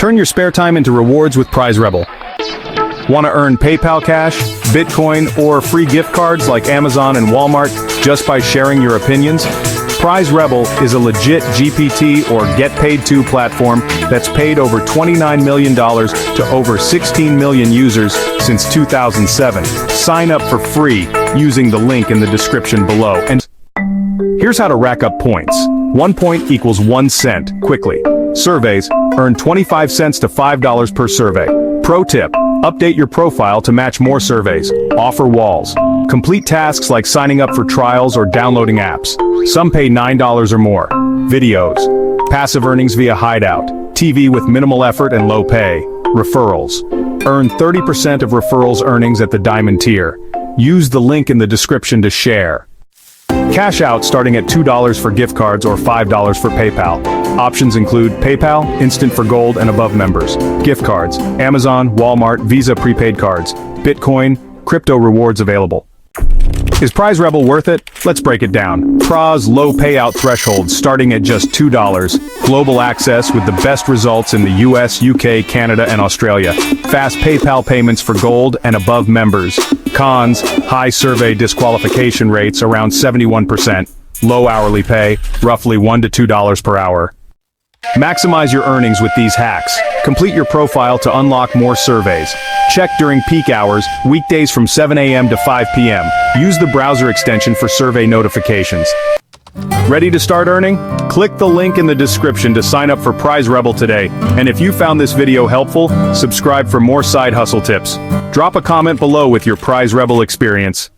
Turn your spare time into rewards with PrizeRebel. Want to earn PayPal cash, Bitcoin, or free gift cards like Amazon and Walmart just by sharing your opinions? PrizeRebel is a legit GPT or Get Paid To platform that's paid over $29 million to over 16 million users since 2007. Sign up for free using the link in the description below. And here's how to rack up points. 1 point equals 1 cent, quickly. Surveys, earn 25 cents to $5 per survey. Pro tip, update your profile to match more surveys. Offer walls. Complete tasks like signing up for trials or downloading apps. Some pay $9 or more. Videos. Passive earnings via Hideout. TV with minimal effort and low pay. Referrals. Earn 30% of referrals earnings at the Diamond tier. Use the link in the description to share. Cash out starting at $2 for gift cards or $5 for PayPal. Options include PayPal, Instant for Gold and above members, gift cards, Amazon, Walmart, Visa prepaid cards, Bitcoin, crypto rewards available. Is PrizeRebel worth it? Let's break it down. Prize low payout threshold starting at just $2. Global access with the best results in the US, UK, Canada, and Australia. Fast PayPal payments for gold and above members. Cons, high survey disqualification rates around 71%. Low hourly pay, roughly $1 to $2 per hour. Maximize your earnings with these hacks. Complete your profile to unlock more surveys. Check during peak hours, weekdays from 7 a.m. to 5 p.m. Use the browser extension for survey notifications. Ready to start earning? Click the link in the description to sign up for PrizeRebel today. And if you found this video helpful, subscribe for more side hustle tips. Drop a comment below with your PrizeRebel experience.